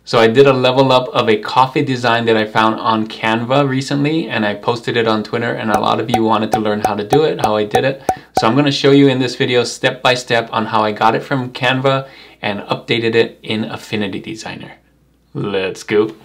So I did a level up of a coffee design that I found on Canva recently, and I posted it on Twitter, and a lot of you wanted to learn how to do it, how I did it. So I'm going to show you in this video step by step on how I got it from Canva and updated it in Affinity Designer. Let's go.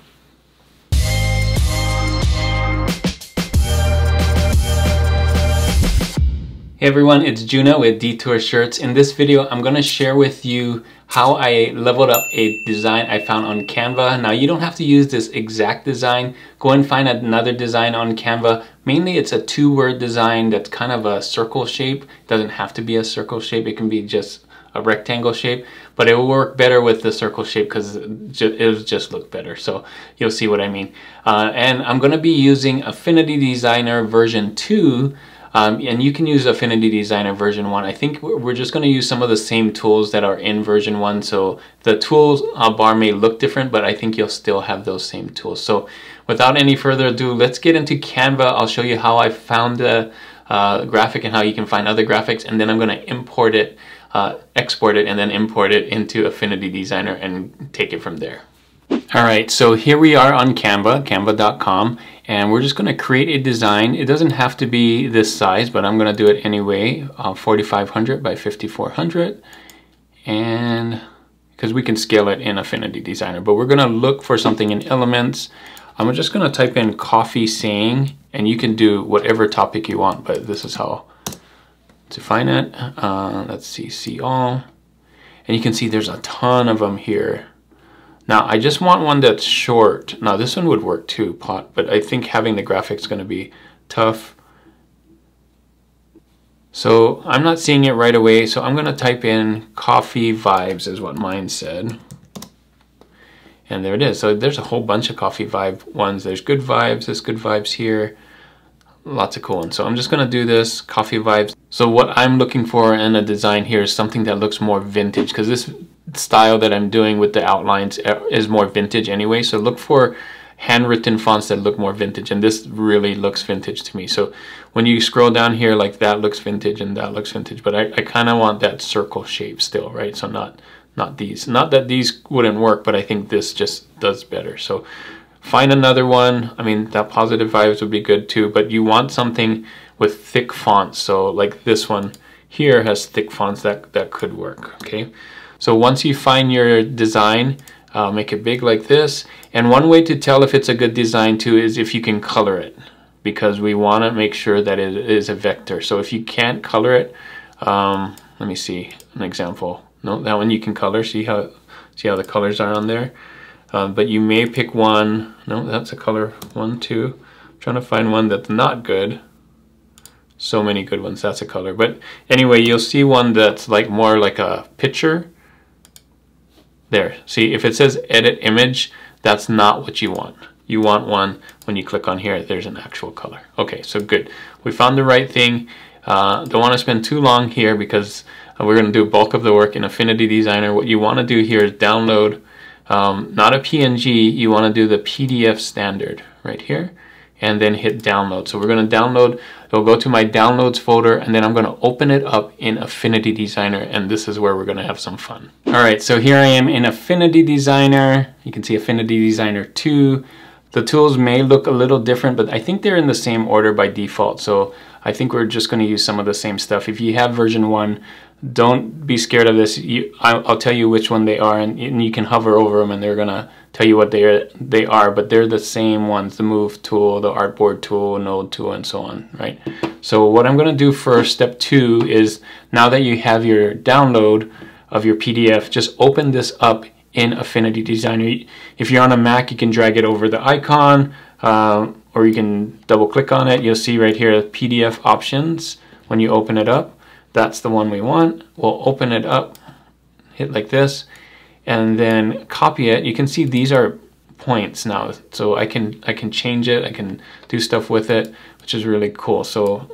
Hey everyone, it's Juna with Detour Shirts. In this video, I'm going to share with you how I leveled up a design I found on Canva. Now, you don't have to use this exact design. Go and find another design on Canva. Mainly, it's a two-word design that's kind of a circle shape. It doesn't have to be a circle shape. It can be just a rectangle shape, but it will work better with the circle shape because it'll just look better. So you'll see what I mean. And I'm going to be using Affinity Designer version 2. And you can use Affinity Designer version 1. I think we're just going to use some of the same tools that are in version 1. So the tools bar may look different, but I think you'll still have those same tools. So without any further ado, let's get into Canva. I'll show you how I found the graphic and how you can find other graphics. And then I'm going to import it, export it, and then import it into Affinity Designer and take it from there. Alright, so here we are on Canva, canva.com, and we're just going to create a design. It doesn't have to be this size, but I'm going to do it anyway, 4500 by 5400, and because we can scale it in Affinity Designer, but we're going to look for something in elements. I'm just going to type in coffee saying, and you can do whatever topic you want, but this is how to find it. Let's see all, and you can see there's a ton of them here. Now, I just want one that's short. Now, this one would work too, but I think having the graphics is going to be tough. So I'm not seeing it right away, so I'm going to type in coffee vibes is what mine said. And there it is. So there's a whole bunch of coffee vibe ones. There's good vibes, there's good vibes here. Lots of cool ones. So I'm just going to do this, coffee vibes. So what I'm looking for in a design here is something that looks more vintage, because this style that I'm doing with the outlines is more vintage anyway. So look for handwritten fonts that look more vintage, and this really looks vintage to me. So when you scroll down here, like that looks vintage and that looks vintage, but I kind of want that circle shape still, right? So not these. Not that these wouldn't work, but I think this just does better. So find another one. I mean, that positive vibes would be good too, but you want something with thick fonts. So like this one here has thick fonts that could work, okay? So once you find your design, make it big like this. And one way to tell if it's a good design too is if you can color it, because we want to make sure that it is a vector. So if you can't color it, let me see an example. No, that one you can color. See how the colors are on there. But you may pick one. No, that's a color 1, 2. I'm trying to find one that's not good. So many good ones. That's a color. But anyway, you'll see one that's like more like a picture. There, see, if it says edit image, that's not what you want. You want one, when you click on here, there's an actual color. Okay, so good. We found the right thing. Don't want to spend too long here because we're going to do bulk of the work in Affinity Designer. What you want to do here is download, not a PNG, you want to do the PDF standard right here, and then hit download. So we're going to download, it'll go to my downloads folder, and then I'm going to open it up in Affinity Designer, and this is where we're going to have some fun. All right, so here I am in Affinity Designer. You can see Affinity Designer 2. The tools may look a little different, but I think they're in the same order by default. So I think we're just going to use some of the same stuff. If you have version 1, don't be scared of this. I'll tell you which one they are, and you can hover over them, and they're going to tell you what they are, but they're the same ones: the move tool, the artboard tool, node tool, and so on, right? So what I'm going to do for step 2 is, now that you have your download of your PDF, just open this up in Affinity Designer. If you're on a Mac, you can drag it over the icon, or you can double click on it. You'll see right here PDF options. When you open it up, that's the one we want. We'll open it up, hit like this, and then copy it. You can see these are points now, so I can change it, I can do stuff with it, which is really cool. So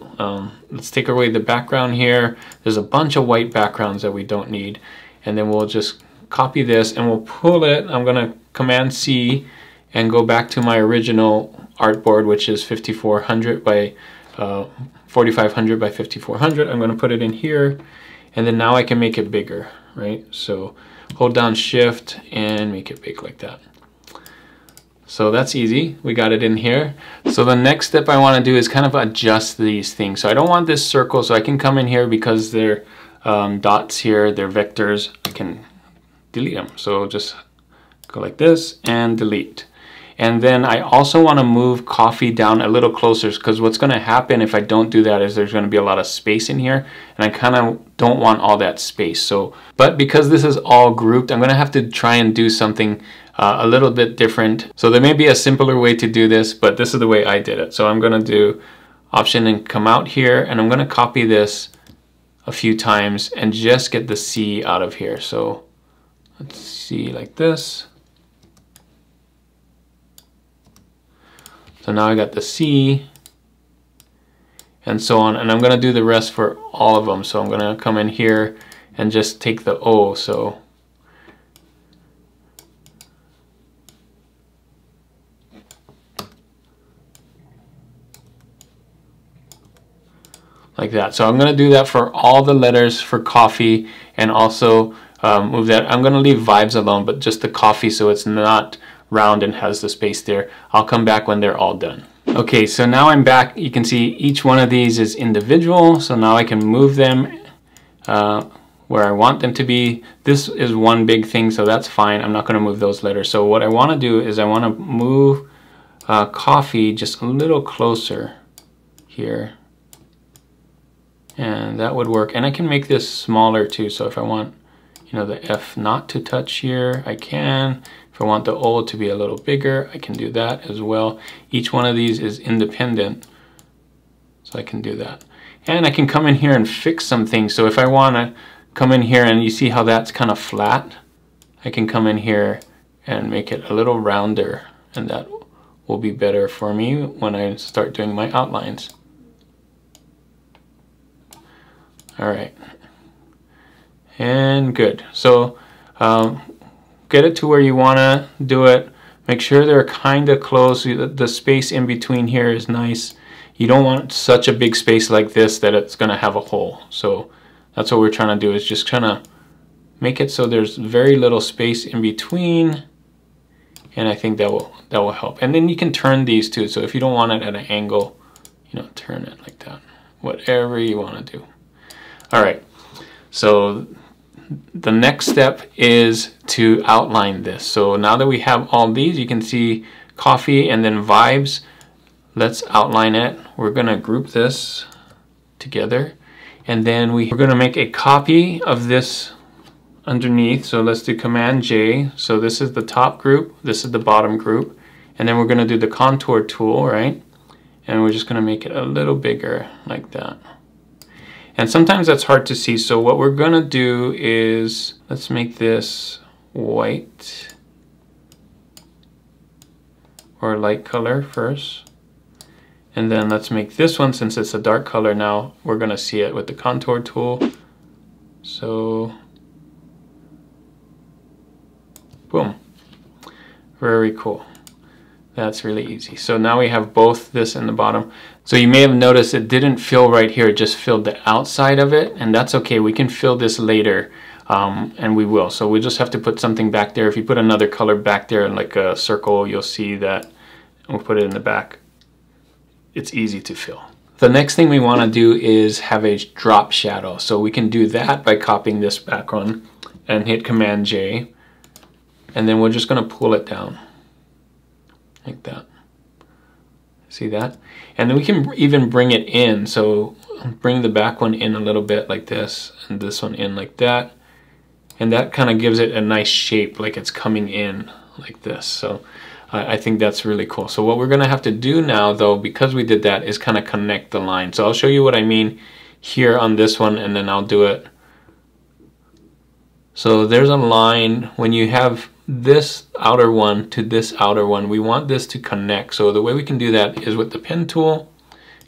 let's take away the background here. There's a bunch of white backgrounds that we don't need, and then we'll just copy this and we'll pull it. I'm gonna Command C and go back to my original artboard, which is 5400 by 4500 by 5400. I'm gonna put it in here, and then now I can make it bigger, right? So hold down Shift and make it big like that. So that's easy. We got it in here. So the next step I want to do is kind of adjust these things. So I don't want this circle, so I can come in here because they're dots here, they're vectors. I can delete them. So just go like this and delete. And then I also want to move coffee down a little closer, because what's going to happen if I don't do that is there's going to be a lot of space in here, and I kind of don't want all that space. So, but because this is all grouped, I'm going to have to try and do something a little bit different. So there may be a simpler way to do this, but this is the way I did it. So I'm going to do Option and come out here, and I'm going to copy this a few times and just get the C out of here. So let's see, like this. So now I got the C and so on, and I'm going to do the rest for all of them. So I'm going to come in here and just take the O. So like that. So I'm going to do that for all the letters for coffee, and also move that. I'm going to leave vibes alone, but just the coffee, so it's not round and has the space there. I'll come back when they're all done. Okay, so now I'm back. You can see each one of these is individual, so now I can move them where I want them to be. This is one big thing, so that's fine. I'm not going to move those letters. So what I want to do is I want to move coffee just a little closer here, and that would work. And I can make this smaller too, so if I want, you know, the F not to touch here, I can. If I want the O to be a little bigger, I can do that as well. Each one of these is independent, so I can do that. And I can come in here and fix some things. So if I want to come in here, and you see how that's kind of flat, I can come in here and make it a little rounder, and that will be better for me when I start doing my outlines. All right. And good. So get it to where you want to do it. Make sure they're kind of close. The space in between here is nice. You don't want such a big space like this that it's going to have a hole. So that's what we're trying to do, is just trying to make it so there's very little space in between. And I think that will help. And then you can turn these too. So if you don't want it at an angle, you know, turn it like that. Whatever you want to do. All right. So the next step is to outline this. So now that we have all these, you can see coffee and then vibes. Let's outline it. We're going to group this together, and then we're going to make a copy of this underneath. So let's do Command J. So this is the top group, this is the bottom group, and then we're going to do the contour tool, right? And we're just going to make it a little bigger like that. And sometimes that's hard to see, so what we're gonna do is, let's make this white or light color first. And then let's make this one, since it's a dark color now, we're gonna see it with the contour tool. So, boom, very cool. That's really easy. So now we have both this and the bottom. So you may have noticed it didn't fill right here, it just filled the outside of it, and that's okay. We can fill this later, and we will. So we just have to put something back there. If you put another color back there, like a circle, you'll see that. We'll put it in the back. It's easy to fill. The next thing we want to do is have a drop shadow. So we can do that by copying this background and hit Command J, and then we're just going to pull it down like that. See that? And then we can even bring it in. So bring the back one in a little bit like this, and this one in like that. And that kind of gives it a nice shape, like it's coming in like this. So I think that's really cool. So what we're going to have to do now, though, because we did that, is kind of connect the line. So I'll show you what I mean here on this one, and then I'll do it. So there's a line. When you have this outer one to this outer one, we want this to connect. So the way we can do that is with the pen tool,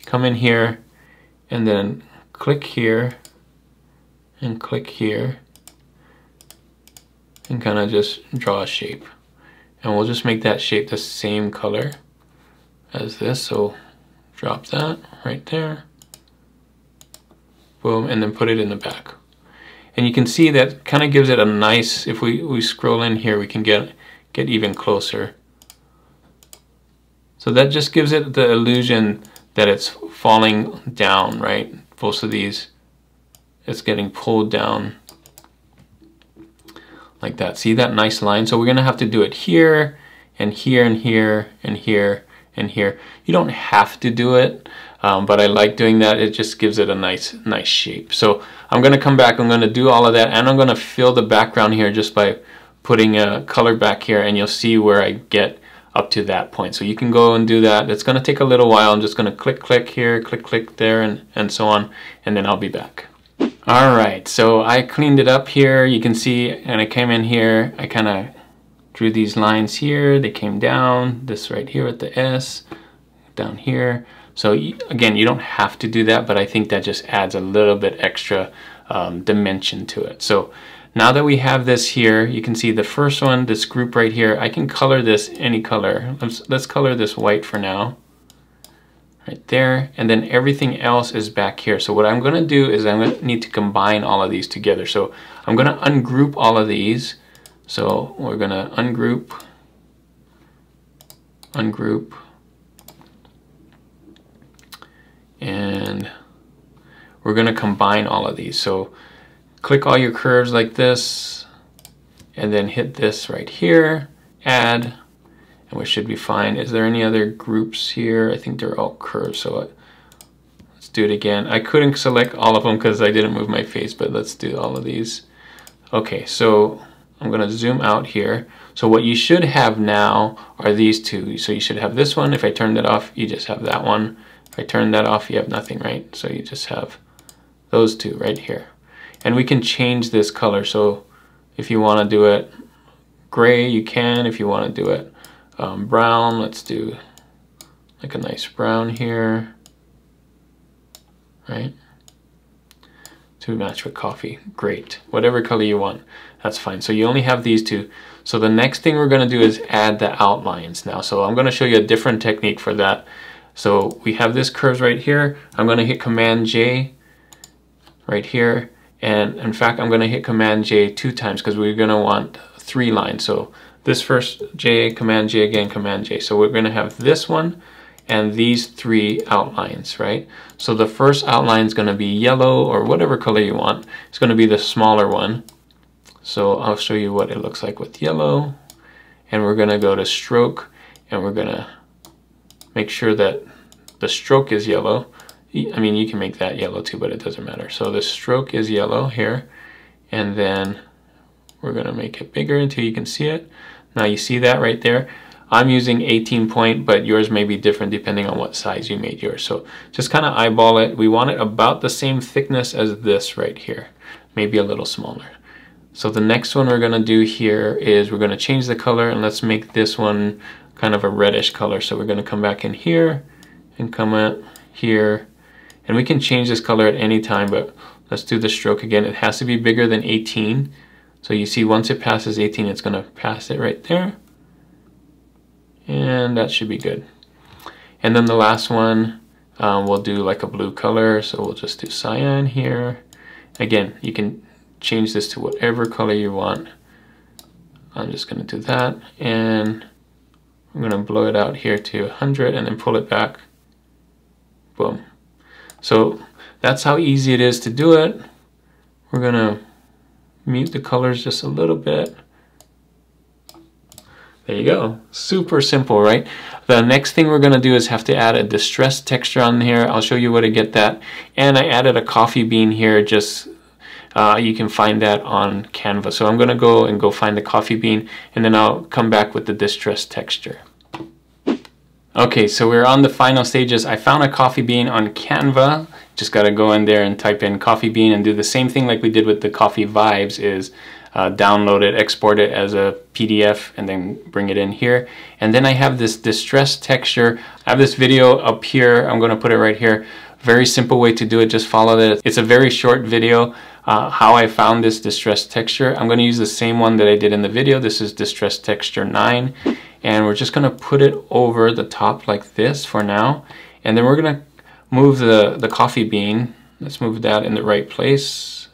come in here and then click here and click here and kind of just draw a shape. And we'll just make that shape the same color as this. So drop that right there, boom, and then put it in the back. And you can see that kind of gives it a nice, if we scroll in here, we can get even closer. So that just gives it the illusion that it's falling down, right? Most of these, it's getting pulled down like that. See that nice line? So we're gonna have to do it here, and here, and here, and here, and here. You don't have to do it, but I like doing that. It just gives it a nice shape. So I'm gonna come back, I'm gonna do all of that, and I'm gonna fill the background here just by putting a color back here, and you'll see where I get up to that point. So you can go and do that. It's gonna take a little while. I'm just gonna click here, click there, and so on, and then I'll be back. All right, so I cleaned it up here. You can see, and I came in here, I kind of drew these lines here. They came down, this right here with the S, down here. So again, you don't have to do that, but I think that just adds a little bit extra dimension to it. So now that we have this here, you can see the first one, this group right here, I can color this any color. Let's color this white for now. Right there, and then everything else is back here. So what I'm gonna do is I'm gonna need to combine all of these together. So I'm gonna ungroup all of these. So we're gonna ungroup, and we're gonna combine all of these. So click all your curves like this, and then hit this right here, add, and we should be fine. Is there any other groups here? I think they're all curves, so let's do it again. I couldn't select all of them because I didn't move my face, but let's do all of these. Okay, so I'm gonna zoom out here. So what you should have now are these two. So you should have this one. If I turn that off, you just have that one. If I turn that off, you have nothing, right? So you just have those two right here. And we can change this color. So if you wanna do it gray, you can. If you wanna do it brown, let's do like a nice brown here, right? To match with coffee, great. Whatever color you want, that's fine. So you only have these two. So the next thing we're gonna do is add the outlines now. So I'm gonna show you a different technique for that. So we have this curves right here. I'm gonna hit Command J right here. And in fact, I'm gonna hit Command J 2 times because we're gonna want 3 lines. So this first J, Command J again, Command J. So we're gonna have this one and these 3 outlines, right? So the first outline is gonna be yellow or whatever color you want. It's gonna be the smaller one. So I'll show you what it looks like with yellow. And we're gonna go to stroke, and we're gonna make sure that the stroke is yellow. I mean, you can make that yellow too, but it doesn't matter. So the stroke is yellow here, and then we're gonna make it bigger until you can see it. Now you see that right there. I'm using 18 point, but yours may be different depending on what size you made yours. So just kind of eyeball it. We want it about the same thickness as this right here, maybe a little smaller. So the next one we're gonna do here is we're gonna change the color, and let's make this one kind of a reddish color. So we're gonna come back in here and come out here, and we can change this color at any time, but let's do the stroke again. It has to be bigger than 18. So you see once it passes 18, it's gonna pass it right there. And that should be good. And then the last one, we'll do like a blue color. So we'll just do cyan here. Again, you can change this to whatever color you want. I'm just gonna do that. And I'm gonna blow it out here to 100 and then pull it back. Boom. So that's how easy it is to do it. We're gonna mute the colors just a little bit. There you go. Super simple, right? The next thing we're gonna do is have to add a distressed texture on here. I'll show you where to get that. And I added a coffee bean here. Just you can find that on Canva. So I'm gonna go find the coffee bean, and then I'll come back with the distressed texture. Okay, so we're on the final stages. I found a coffee bean on Canva. Just gotta go in there and type in coffee bean and do the same thing like we did with the coffee vibes, is download it, export it as a PDF, and then bring it in here. And then I have this distressed texture. I have this video up here. I'm gonna put it right here. Very simple way to do it, just follow it. It's a very short video, how I found this distressed texture. I'm gonna use the same one that I did in the video. This is distressed texture 9. And we're just gonna put it over the top like this for now. And then we're gonna move the coffee bean. Let's move that in the right place,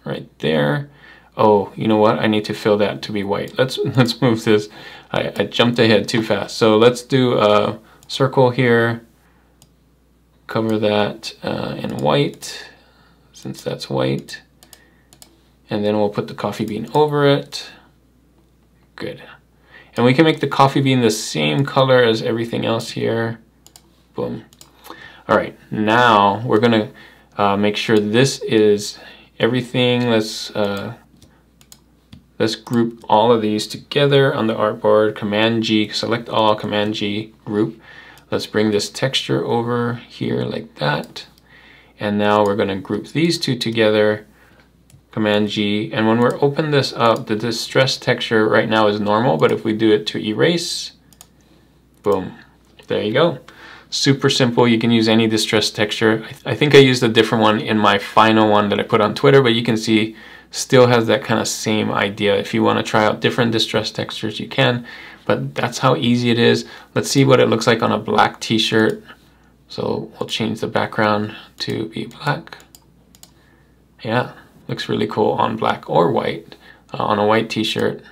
right there. Oh, you know what? I need to fill that to be white. Let's move this. I jumped ahead too fast. So let's do a circle here. Cover that in white, since that's white. And then we'll put the coffee bean over it. Good. And we can make the coffee bean the same color as everything else here. Boom. All right, now we're gonna make sure this is everything. Let's group all of these together on the artboard. Command G, select all, Command G, group. Let's bring this texture over here like that. And now we're gonna group these two together. Command G, and when we're open this up, the distress texture right now is normal, but if we do it to erase, boom, there you go. Super simple. You can use any distress texture. I think I used a different one in my final one that I put on Twitter, but you can see still has that kind of same idea. If you want to try out different distress textures, you can, but that's how easy it is. Let's see what it looks like on a black t-shirt. So we'll change the background to be black. Yeah. Looks really cool on black or white. On a white t-shirt,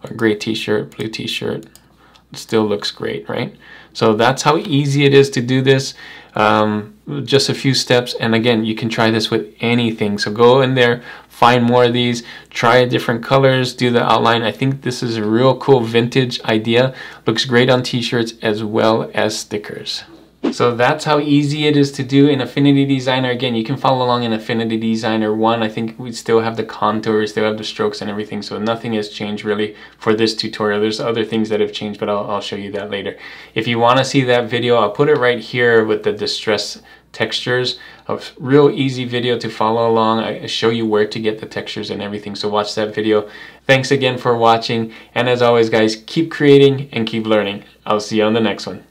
or gray t-shirt, blue t-shirt. It still looks great, right? So that's how easy it is to do this. Just a few steps, and again, you can try this with anything. So go in there, find more of these, try different colors, do the outline. I think this is a real cool vintage idea. Looks great on t-shirts as well as stickers. So that's how easy it is to do in Affinity Designer. Again, you can follow along in Affinity Designer 1. I think we still have the contours, still have the strokes and everything, so nothing has changed really for this tutorial. There's other things that have changed, but I'll show you that later. If you want to see that video, I'll put it right here with the distress textures. A real easy video to follow along. I show you where to get the textures and everything, so watch that video. Thanks again for watching, and as always guys, keep creating and keep learning. I'll see you on the next one.